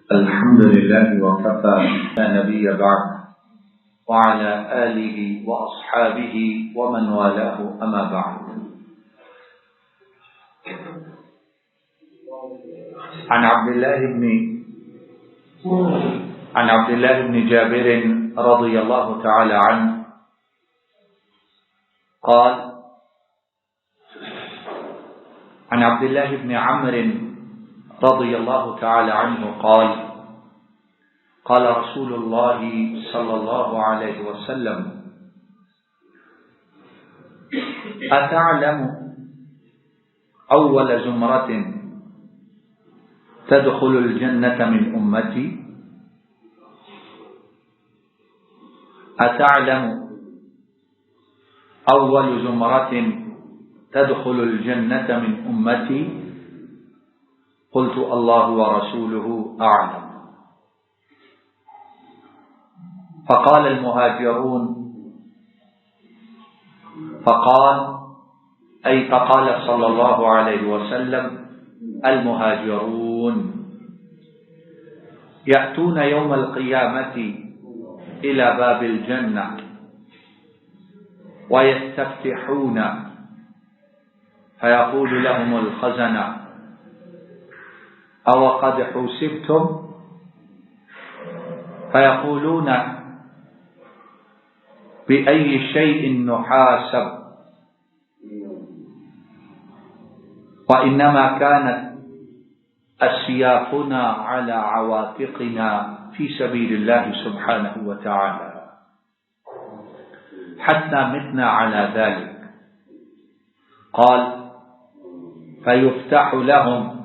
الحمد لله وكفى لا نبي بعد وعلى آله وأصحابه ومن والاه أما بعد. عن عبد الله بن جابر رضي الله تعالى عنه قال عن عبد الله بن عمرو رضي الله تعالى عنه قال قال رسول الله صلى الله عليه وسلم أتعلم أول زمرة تدخل الجنة من أمتي؟ أتعلم أول زمرة تدخل الجنة من أمتي؟ قلت الله ورسوله أعلم. فقال المهاجرون فقال صلى الله عليه وسلم المهاجرون يأتون يوم القيامة إلى باب الجنة ويستفتحون فيقول لهم الخزنة أو قد حوسبتم؟ فيقولون بأي شيء نحاسب؟ وإنما كانت أسيافنا على عواتقنا في سبيل الله سبحانه وتعالى حتى متنا على ذلك. قال فيفتح لهم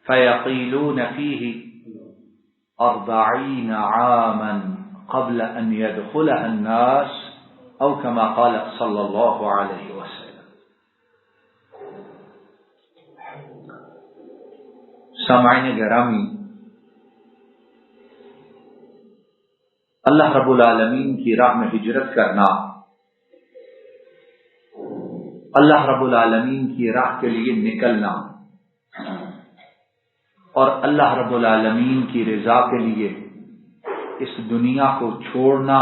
فيقيلون فيه 40 عاما قبل أن يدخلها الناس أو كما قال صلى الله عليه وسلم. سامعین گرامی، اللہ رب العالمین کی راہ میں ہجرت کرنا، اللہ رب العالمین کی راہ کے لیے نکلنا اور اللہ رب العالمین کی رضا کے لیے اس دنیا کو چھوڑنا،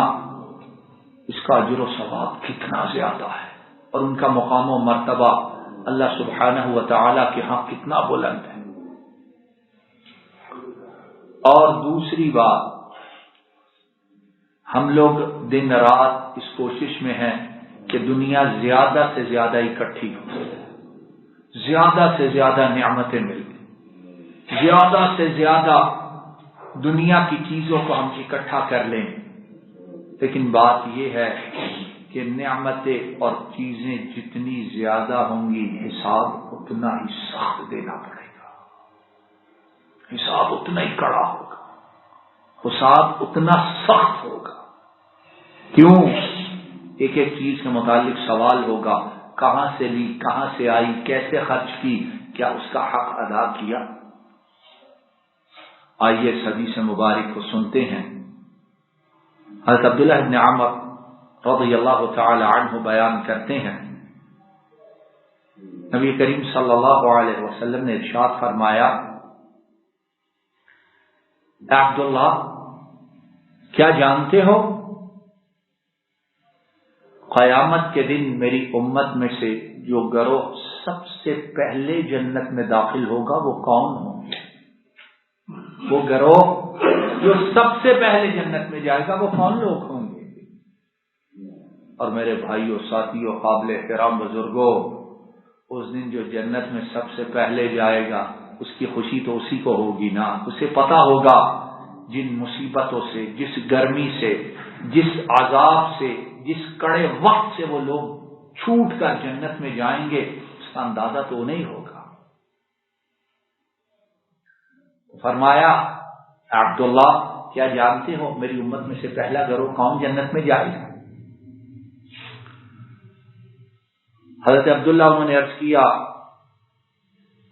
اس کا اجر و ثواب کتنا زیادہ ہے اور ان کا مقام و مرتبہ اللہ سبحانہ و تعالی کے ہاں کتنا بلند ہے. اور دوسری بات، ہم لوگ دن رات اس کوشش میں ہیں کہ دنیا زیادہ سے زیادہ اکٹھی ہو، زیادہ سے زیادہ نعمتیں ملیں، زیادہ سے زیادہ دنیا کی چیزوں کو ہم اکٹھا کر لیں. لیکن بات یہ ہے کہ نعمتیں اور چیزیں جتنی زیادہ ہوں گی حساب اتنا ہی سخت دینا پڑے گا، حساب اتنا ہی کڑا ہوگا، حساب اتنا سخت ہوگا. کیوں؟ ایک ایک چیز کے متعلق سوال ہوگا، کہاں سے لی، کہاں سے آئی، کیسے خرچ کی، کیا اس کا حق ادا کیا؟ آئیے اس حدیث مبارک کو سنتے ہیں. حضرت عبداللہ بن عمر رضی اللہ تعالی عنہ بیان کرتے ہیں، نبی کریم صلی اللہ علیہ وسلم نے ارشاد فرمایا، اے عبداللہ، کیا جانتے ہو قیامت کے دن میری امت میں سے جو گروہ سب سے پہلے جنت میں داخل ہوگا وہ کون ہوں گے؟ وہ گروہ جو سب سے پہلے جنت میں جائے گا وہ کون لوگ ہوں گے؟ اور میرے بھائیوں، ساتھیوں، قابل احترام بزرگوں، اس دن جو جنت میں سب سے پہلے جائے گا اس کی خوشی تو اسی کو ہوگی نا. اسے پتا ہوگا جن مصیبتوں سے، جس گرمی سے، جس عذاب سے، جس کڑے وقت سے وہ لوگ چھوٹ کر جنت میں جائیں گے، اس کا اندازہ تو نہیں ہوگا. فرمایا، عبداللہ، کیا جانتے ہو میری امت میں سے پہلا گروہ کون جنت میں جائے گا؟ حضرت عبداللہ انہوں نے عرض کیا،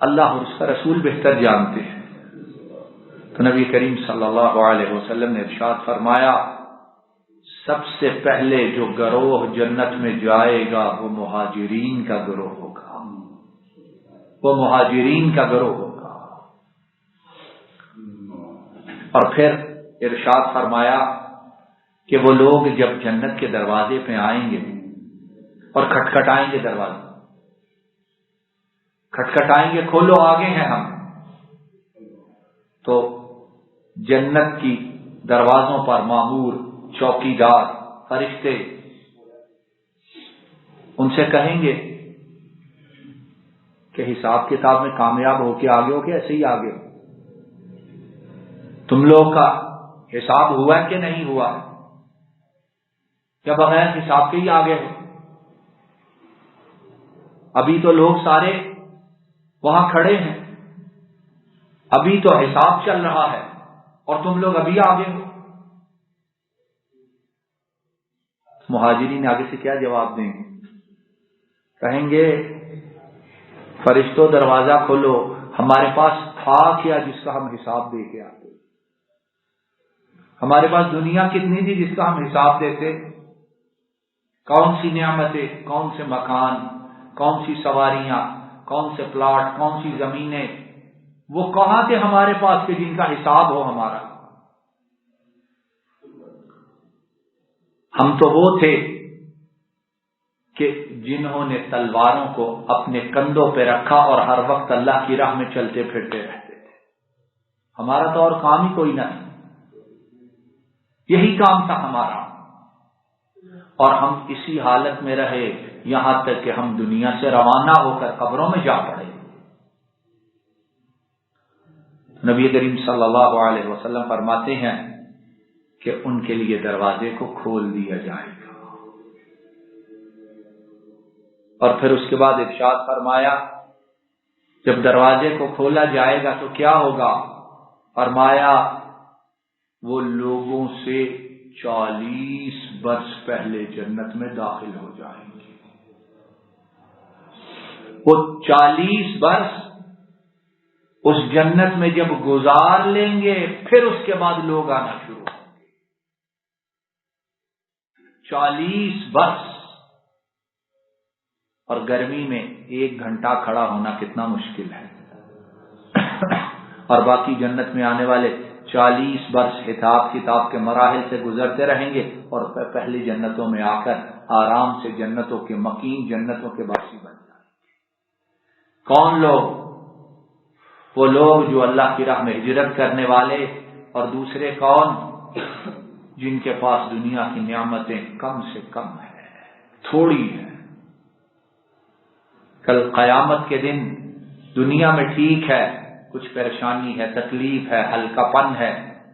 اللہ اور اس کا رسول بہتر جانتے ہیں. تو نبی کریم صلی اللہ علیہ وسلم نے ارشاد فرمایا، سب سے پہلے جو گروہ جنت میں جائے گا وہ مہاجرین کا گروہ ہوگا، وہ مہاجرین کا گروہ ہوگا. اور پھر ارشاد فرمایا کہ وہ لوگ جب جنت کے دروازے پہ آئیں گے اور کھٹکھٹائیں گے، دروازے کھٹکھٹائیں گے، کھولو آگے ہیں ہم، تو جنت کی دروازوں پر مامور، چوکیدار، فرشتے ان سے کہیں گے کہ حساب کتاب میں کامیاب ہو کے آگے ہو کہ ایسے ہی آگے ہو؟ تم لوگ کا حساب ہوا ہے کہ نہیں ہوا ہے؟ کیا بغیر حساب کے ہی آگے ہو؟ ابھی تو لوگ سارے وہاں کھڑے ہیں، ابھی تو حساب چل رہا ہے اور تم لوگ ابھی آگے ہو۔ مہاجرین آگے سے کیا جواب دیں گے؟ کہیں گے فرشتوں دروازہ کھولو، ہمارے پاس تھا کیا جس کا ہم حساب دے کے آتے؟ ہمارے پاس دنیا کتنی تھی جس کا ہم حساب دیتے؟ کون سی نعمتیں، کون سے مکان، کون سی سواریاں، کون سے پلاٹ، کون سی زمینیں، وہ کہاں تھے ہمارے پاس کہ جن کا حساب ہو ہمارا؟ ہم تو وہ تھے کہ جنہوں نے تلواروں کو اپنے کندھوں پہ رکھا اور ہر وقت اللہ کی راہ میں چلتے پھرتے رہتے تھے۔ ہمارا تو اور کام ہی کوئی نہ تھا، یہی کام تھا ہمارا، اور ہم اسی حالت میں رہے یہاں تک کہ ہم دنیا سے روانہ ہو کر قبروں میں جا پڑے۔ نبی کریم صلی اللہ علیہ وسلم فرماتے ہیں کہ ان کے لیے دروازے کو کھول دیا جائے گا، اور پھر اس کے بعد ارشاد فرمایا جب دروازے کو کھولا جائے گا تو کیا ہوگا؟ فرمایا وہ لوگوں سے 40 برس پہلے جنت میں داخل ہو جائیں گے۔ وہ 40 برس اس جنت میں جب گزار لیں گے پھر اس کے بعد لوگ آنا شروع ہوں گے۔ 40 برس، اور گرمی میں 1 گھنٹہ کھڑا ہونا کتنا مشکل ہے، اور باقی جنت میں آنے والے 40 برس حساب کتاب کے مراحل سے گزرتے رہیں گے، اور پہلی جنتوں میں آ کر آرام سے جنتوں کے مکین، جنتوں کے باسی بن جائیں گے۔ کون لوگ؟ وہ لوگ جو اللہ کی راہ میں ہجرت کرنے والے، اور دوسرے کون؟ جن کے پاس دنیا کی نعمتیں کم سے کم ہیں، تھوڑی ہیں۔ کل قیامت کے دن دنیا میں ٹھیک ہے، کچھ پریشانی ہے، تکلیف ہے، ہلکا پن ہے،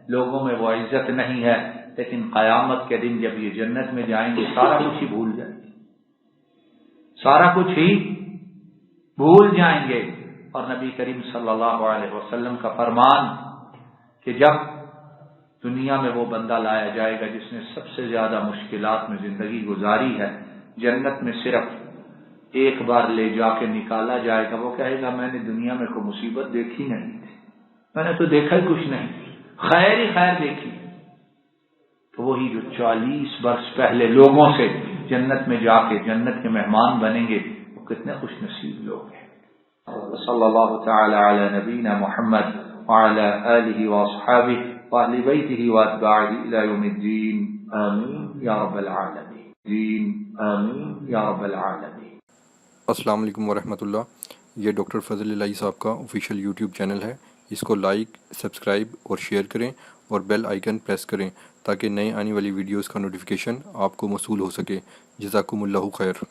لوگوں میں وہ عزت نہیں ہے، لیکن قیامت کے دن جب یہ جنت میں جائیں گے سارا کچھ ہی بھول جائیں گے، سارا کچھ ہی بھول جائیں گے۔ اور نبی کریم صلی اللہ علیہ وسلم کا فرمان کہ جب دنیا میں وہ بندہ لایا جائے گا جس نے سب سے زیادہ مشکلات میں زندگی گزاری ہے، جنت میں صرف ایک بار لے جا کے نکالا جائے گا، وہ کہے گا میں نے دنیا میں کوئی مصیبت دیکھی نہیں تھی، میں نے تو دیکھا ہی کچھ نہیں، خیر ہی خیر دیکھی۔ تو وہی جو 40 برس پہلے لوگوں سے جنت میں جا کے جنت کے مہمان بنیں گے، وہ کتنے خوش نصیب لوگ ہیں۔ صلی اللہ تعالی علی نبینا محمد وعلی آلہ واصحابہ واہل بیتہ واتباعہ الی یوم الدین، آمین یا رب العالمین، آمین یا رب العالمین۔ السلام علیکم ورحمۃ اللہ۔ یہ ڈاکٹر فضل الہی صاحب کا آفیشیل یوٹیوب چینل ہے، اس کو لائک، سبسکرائب اور شیئر کریں، اور بیل آئیکن پریس کریں تاکہ نئے آنے والی ویڈیوز کا نوٹیفیکیشن آپ کو موصول ہو سکے۔ جزاکم اللہ خیر۔